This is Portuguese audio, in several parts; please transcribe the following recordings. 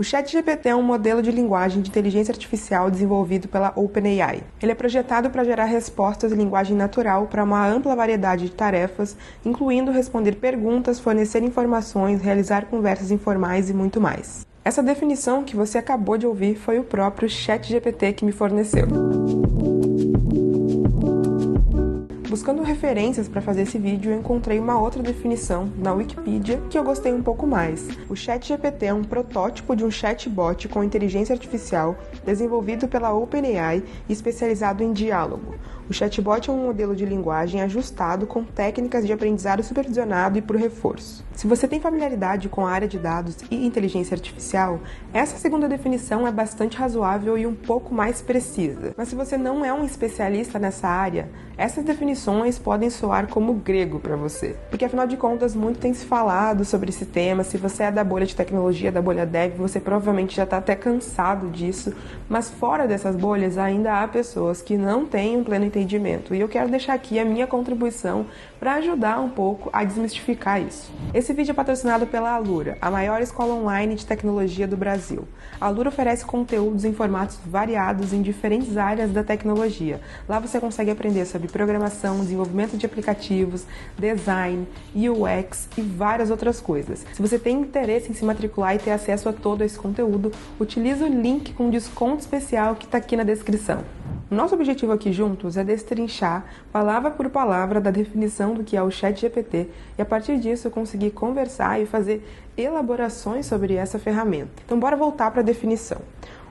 O ChatGPT é um modelo de linguagem de inteligência artificial desenvolvido pela OpenAI. Ele é projetado para gerar respostas em linguagem natural para uma ampla variedade de tarefas, incluindo responder perguntas, fornecer informações, realizar conversas informais e muito mais. Essa definição que você acabou de ouvir foi o próprio ChatGPT que me forneceu. Buscando referências para fazer esse vídeo, eu encontrei uma outra definição na Wikipedia que eu gostei um pouco mais. O ChatGPT é um protótipo de um chatbot com inteligência artificial desenvolvido pela OpenAI e especializado em diálogo. O chatbot é um modelo de linguagem ajustado com técnicas de aprendizado supervisionado e por reforço. Se você tem familiaridade com a área de dados e inteligência artificial, essa segunda definição é bastante razoável e um pouco mais precisa. Mas se você não é um especialista nessa área, essas definições podem soar como grego para você. Porque afinal de contas, muito tem se falado sobre esse tema. Se você é da bolha de tecnologia, da bolha dev, você provavelmente já está até cansado disso. Mas fora dessas bolhas, ainda há pessoas que não têm um pleno entendimento. E eu quero deixar aqui a minha contribuição para ajudar um pouco a desmistificar isso. Esse vídeo é patrocinado pela Alura, a maior escola online de tecnologia do Brasil. A Alura oferece conteúdos em formatos variados em diferentes áreas da tecnologia. Lá você consegue aprender sobre programação, desenvolvimento de aplicativos, design, UX e várias outras coisas. Se você tem interesse em se matricular e ter acesso a todo esse conteúdo, utilize o link com desconto especial que está aqui na descrição. Nosso objetivo aqui juntos é destrinchar, palavra por palavra, da definição do que é o ChatGPT e a partir disso conseguir conversar e fazer elaborações sobre essa ferramenta. Então bora voltar para a definição.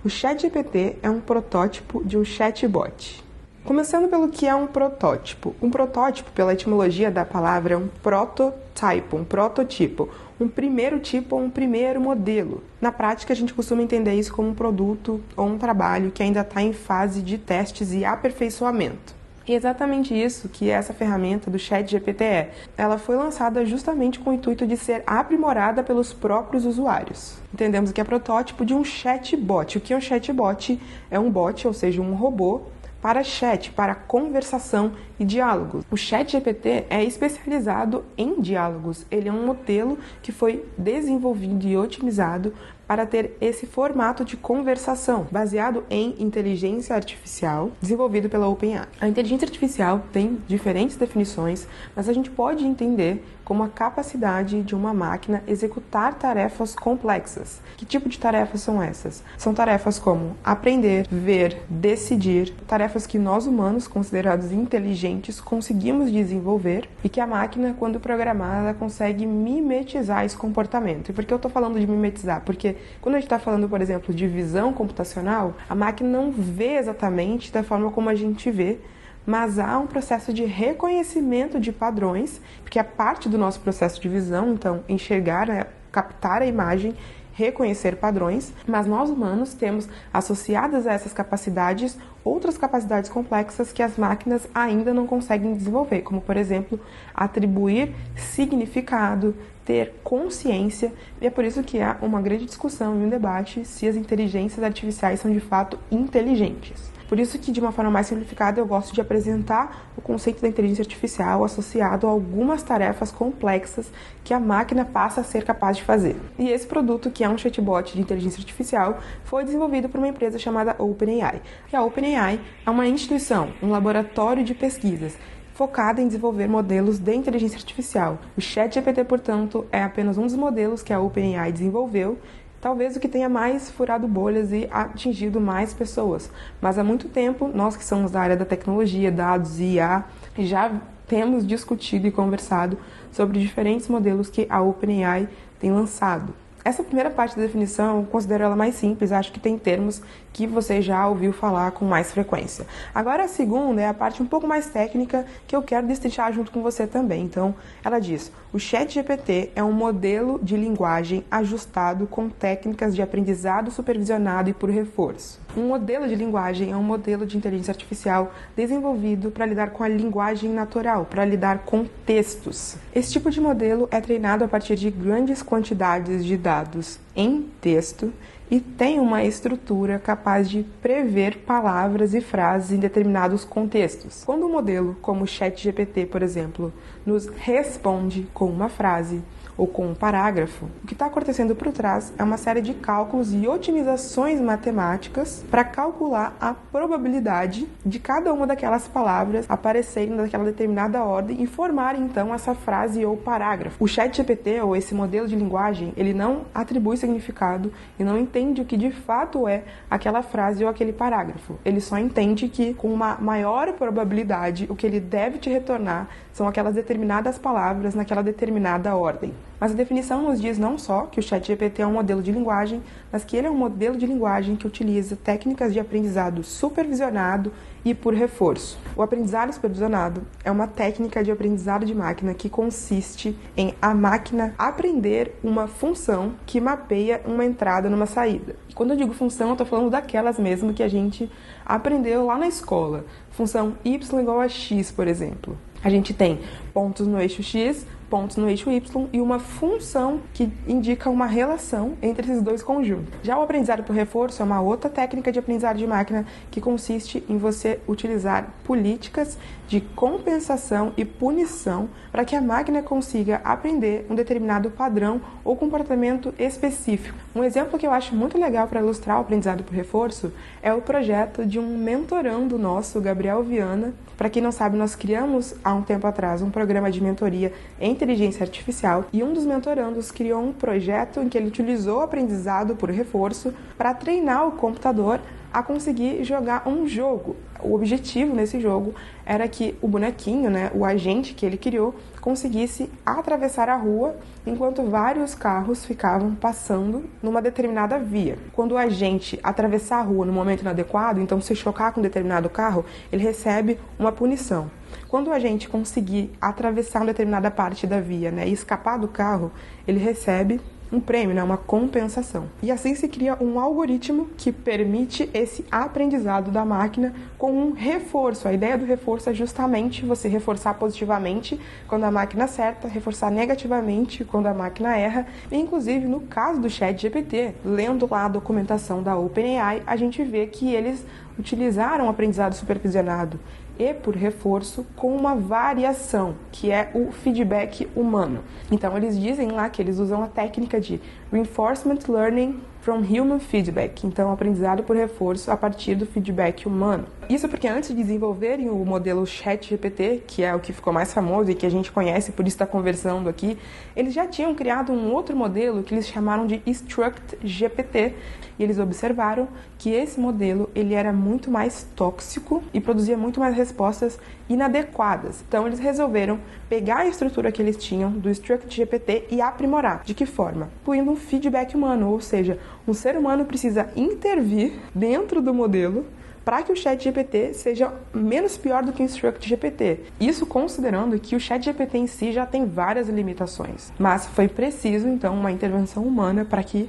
O ChatGPT é um protótipo de um chatbot. Começando pelo que é um protótipo. Um protótipo, pela etimologia da palavra, é um prototype, um prototipo, um primeiro tipo ou um primeiro modelo. Na prática, a gente costuma entender isso como um produto ou um trabalho que ainda está em fase de testes e aperfeiçoamento. E é exatamente isso que essa ferramenta do ChatGPT é. Ela foi lançada justamente com o intuito de ser aprimorada pelos próprios usuários. Entendemos que é protótipo de um chatbot. O que é um chatbot? É um bot, ou seja, um robô, para chat, para conversação e diálogos. O ChatGPT é especializado em diálogos. Ele é um modelo que foi desenvolvido e otimizado para ter esse formato de conversação, baseado em inteligência artificial, desenvolvido pela OpenAI. A inteligência artificial tem diferentes definições, mas a gente pode entender como a capacidade de uma máquina executar tarefas complexas. Que tipo de tarefas são essas? São tarefas como aprender, ver, decidir, tarefas que nós humanos, considerados inteligentes, conseguimos desenvolver e que a máquina, quando programada, ela consegue mimetizar esse comportamento. E por que eu estou falando de mimetizar? Porque quando a gente está falando, por exemplo, de visão computacional, a máquina não vê exatamente da forma como a gente vê, mas há um processo de reconhecimento de padrões, porque é parte do nosso processo de visão, então enxergar, né, captar a imagem, reconhecer padrões, mas nós humanos temos associadas a essas capacidades outras capacidades complexas que as máquinas ainda não conseguem desenvolver, como por exemplo, atribuir significado, ter consciência, e é por isso que há uma grande discussão e um debate se as inteligências artificiais são de fato inteligentes. Por isso que, de uma forma mais simplificada, eu gosto de apresentar o conceito da inteligência artificial associado a algumas tarefas complexas que a máquina passa a ser capaz de fazer. E esse produto, que é um chatbot de inteligência artificial, foi desenvolvido por uma empresa chamada OpenAI. E a OpenAI é uma instituição, um laboratório de pesquisas, focada em desenvolver modelos de inteligência artificial. O ChatGPT, portanto, é apenas um dos modelos que a OpenAI desenvolveu, talvez o que tenha mais furado bolhas e atingido mais pessoas. Mas há muito tempo, nós que somos da área da tecnologia, dados e IA, já temos discutido e conversado sobre diferentes modelos que a OpenAI tem lançado. Essa primeira parte da definição, eu considero ela mais simples, acho que tem termos que você já ouviu falar com mais frequência. Agora a segunda é a parte um pouco mais técnica que eu quero destrinchar junto com você também. Então, ela diz: o ChatGPT é um modelo de linguagem ajustado com técnicas de aprendizado supervisionado e por reforço. Um modelo de linguagem é um modelo de inteligência artificial desenvolvido para lidar com a linguagem natural, para lidar com textos. Esse tipo de modelo é treinado a partir de grandes quantidades de dados em texto e tem uma estrutura capaz de prever palavras e frases em determinados contextos. Quando um modelo, como o ChatGPT, por exemplo, nos responde com uma frase ou com um parágrafo, o que está acontecendo por trás é uma série de cálculos e otimizações matemáticas para calcular a probabilidade de cada uma daquelas palavras aparecerem naquela determinada ordem e formarem então essa frase ou parágrafo. O ChatGPT, ou esse modelo de linguagem, ele não atribui significado e não entende o que de fato é aquela frase ou aquele parágrafo. Ele só entende que com uma maior probabilidade o que ele deve te retornar são aquelas determinadas palavras naquela determinada ordem. Mas a definição nos diz não só que o ChatGPT é um modelo de linguagem, mas que ele é um modelo de linguagem que utiliza técnicas de aprendizado supervisionado e por reforço. O aprendizado supervisionado é uma técnica de aprendizado de máquina que consiste em a máquina aprender uma função que mapeia uma entrada numa saída. Quando eu digo função, eu estou falando daquelas mesmo que a gente aprendeu lá na escola. Função y igual a x, por exemplo. A gente tem pontos no eixo x, pontos no eixo y e uma função que indica uma relação entre esses dois conjuntos. Já o aprendizado por reforço é uma outra técnica de aprendizado de máquina que consiste em você utilizar políticas de compensação e punição para que a máquina consiga aprender um determinado padrão ou comportamento específico. Um exemplo que eu acho muito legal para ilustrar o aprendizado por reforço é o projeto de um mentorando nosso, Gabriel Viana. Para quem não sabe, nós criamos há um tempo atrás um programa de mentoria em inteligência artificial e um dos mentorandos criou um projeto em que ele utilizou o aprendizado por reforço para treinar o computador a conseguir jogar um jogo. O objetivo nesse jogo era que o bonequinho, o agente que ele criou, conseguisse atravessar a rua enquanto vários carros ficavam passando numa determinada via. Quando o agente atravessar a rua no momento inadequado, então se chocar com um determinado carro, ele recebe uma punição. Quando o agente conseguir atravessar uma determinada parte da via, e escapar do carro, ele recebe um prêmio, uma compensação. E assim se cria um algoritmo que permite esse aprendizado da máquina com um reforço. A ideia do reforço é justamente você reforçar positivamente quando a máquina acerta, reforçar negativamente quando a máquina erra. E, inclusive, no caso do ChatGPT, lendo lá a documentação da OpenAI, a gente vê que eles utilizaram o aprendizado supervisionado e por reforço com uma variação, que é o feedback humano. Então, eles dizem lá que eles usam a técnica de Reinforcement Learning from Human Feedback, então aprendizado por reforço a partir do feedback humano. Isso porque antes de desenvolverem o modelo ChatGPT, que é o que ficou mais famoso e que a gente conhece, por isso está conversando aqui, eles já tinham criado um outro modelo que eles chamaram de StructGPT, e eles observaram que esse modelo ele era muito mais tóxico e produzia muito mais respostas inadequadas. Então eles resolveram pegar a estrutura que eles tinham do StructGPT e aprimorar. De que forma? Incluindo um feedback humano, ou seja, um ser humano precisa intervir dentro do modelo para que o ChatGPT seja menos pior do que o StructGPT. Isso considerando que o ChatGPT em si já tem várias limitações. Mas foi preciso, então, uma intervenção humana para que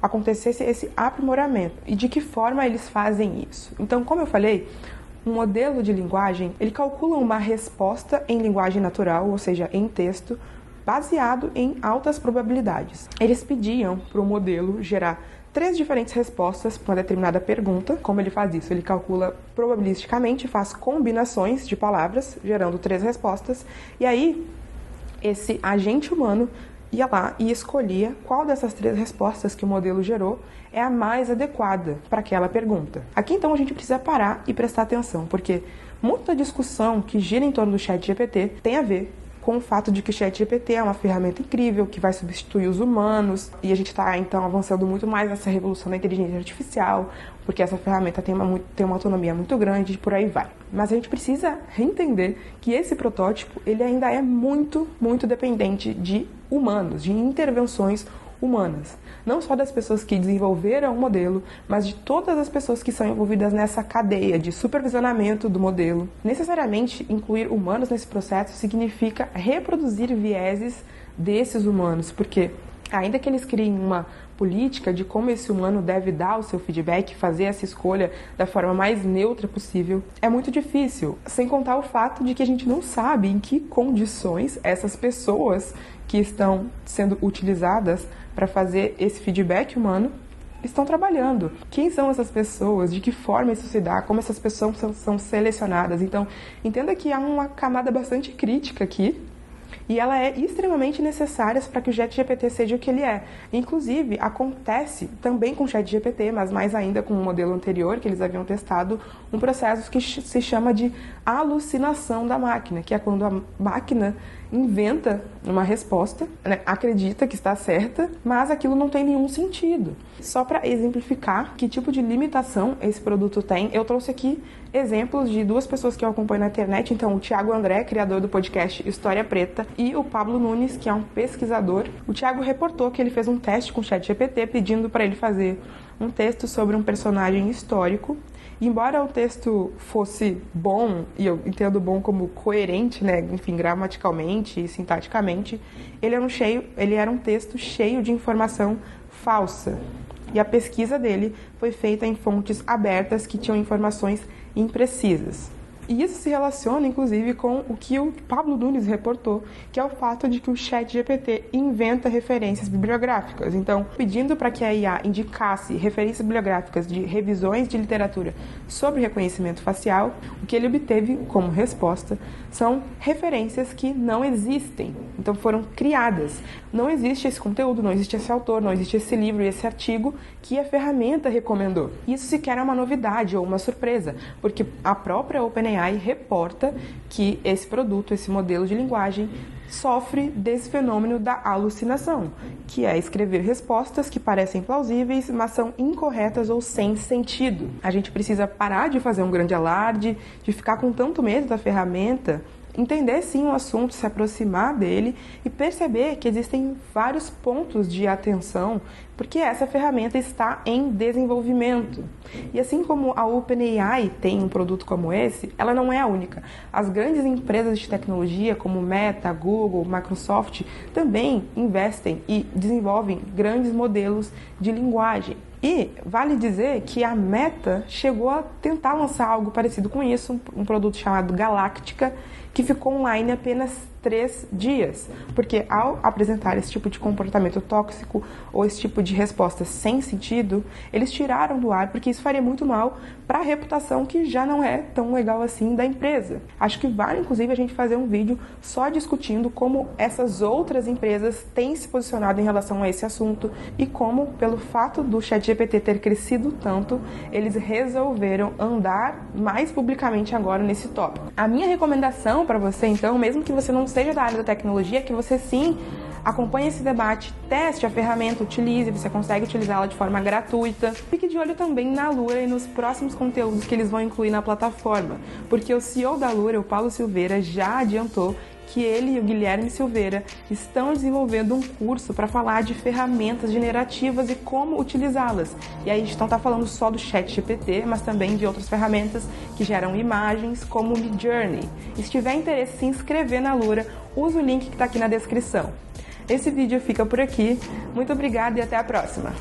acontecesse esse aprimoramento. E de que forma eles fazem isso? Então, como eu falei, um modelo de linguagem, ele calcula uma resposta em linguagem natural, ou seja, em texto, baseado em altas probabilidades. Eles pediam para o modelo gerar 3 diferentes respostas para uma determinada pergunta. Como ele faz isso? Ele calcula probabilisticamente, faz combinações de palavras, gerando 3 respostas, e aí esse agente humano ia lá e escolhia qual dessas 3 respostas que o modelo gerou é a mais adequada para aquela pergunta. Aqui então a gente precisa parar e prestar atenção, porque muita discussão que gira em torno do ChatGPT tem a ver com o fato de que o ChatGPT é uma ferramenta incrível, que vai substituir os humanos, e a gente está, então, avançando muito mais nessa revolução da inteligência artificial, porque essa ferramenta tem uma autonomia muito grande e por aí vai. Mas a gente precisa entender que esse protótipo, ele ainda é muito, muito dependente de humanos, de intervenções humanas. Não só das pessoas que desenvolveram o modelo, mas de todas as pessoas que são envolvidas nessa cadeia de supervisionamento do modelo. Necessariamente, incluir humanos nesse processo significa reproduzir vieses desses humanos, porque ainda que eles criem uma política de como esse humano deve dar o seu feedback, fazer essa escolha da forma mais neutra possível, é muito difícil, sem contar o fato de que a gente não sabe em que condições essas pessoas que estão sendo utilizadas para fazer esse feedback humano estão trabalhando. Quem são essas pessoas? De que forma isso se dá? Como essas pessoas são selecionadas? Então, entenda que há uma camada bastante crítica aqui e ela é extremamente necessária para que o ChatGPT seja o que ele é. Inclusive, acontece também com o ChatGPT, mas mais ainda com o modelo anterior que eles haviam testado, um processo que se chama de alucinação da máquina, que é quando a máquina inventa uma resposta, né, acredita que está certa, mas aquilo não tem nenhum sentido. Só para exemplificar que tipo de limitação esse produto tem, eu trouxe aqui exemplos de duas pessoas que eu acompanho na internet. Então, o Thiago André, criador do podcast História Preta, e o Pablo Nunes, que é um pesquisador. O Thiago reportou que ele fez um teste com o ChatGPT pedindo para ele fazer um texto sobre um personagem histórico. Embora o texto fosse bom, e eu entendo bom como coerente, né, enfim, gramaticalmente e sintaticamente, ele era um texto cheio de informação falsa. E a pesquisa dele foi feita em fontes abertas que tinham informações imprecisas. E isso se relaciona, inclusive, com o que o Pablo Nunes reportou, que é o fato de que o ChatGPT inventa referências bibliográficas. Então, pedindo para que a IA indicasse referências bibliográficas de revisões de literatura sobre reconhecimento facial, o que ele obteve como resposta são referências que não existem. Então, foram criadas. Não existe esse conteúdo, não existe esse autor, não existe esse livro e esse artigo que a ferramenta recomendou. Isso sequer é uma novidade ou uma surpresa, porque a própria OpenAI reporta que esse produto, esse modelo de linguagem, sofre desse fenômeno da alucinação, que é escrever respostas que parecem plausíveis, mas são incorretas ou sem sentido. A gente precisa parar de fazer um grande alarde, de ficar com tanto medo da ferramenta, entender sim o assunto, se aproximar dele e perceber que existem vários pontos de atenção, porque essa ferramenta está em desenvolvimento. E assim como a OpenAI tem um produto como esse, ela não é a única. As grandes empresas de tecnologia como Meta, Google, Microsoft também investem e desenvolvem grandes modelos de linguagem. E vale dizer que a Meta chegou a tentar lançar algo parecido com isso, um produto chamado Galactica, que ficou online apenas 3 dias, porque ao apresentar esse tipo de comportamento tóxico ou esse tipo de resposta sem sentido, eles tiraram do ar, porque isso faria muito mal para a reputação que já não é tão legal assim da empresa. Acho que vale, inclusive, a gente fazer um vídeo só discutindo como essas outras empresas têm se posicionado em relação a esse assunto e como, pelo fato do ChatGPT ter crescido tanto, eles resolveram andar mais publicamente agora nesse tópico. A minha recomendação para você, então, mesmo que você não seja da área da tecnologia, que você sim acompanhe esse debate, teste a ferramenta, utilize, você consegue utilizá-la de forma gratuita. Fique de olho também na Lura e nos próximos conteúdos que eles vão incluir na plataforma, porque o CEO da Lura, o Paulo Silveira, já adiantou que ele e o Guilherme Silveira estão desenvolvendo um curso para falar de ferramentas generativas e como utilizá-las. E aí a gente não está falando só do ChatGPT, mas também de outras ferramentas que geram imagens, como o Midjourney. E se tiver interesse em se inscrever na Lura, use o link que está aqui na descrição. Esse vídeo fica por aqui. Muito obrigada e até a próxima!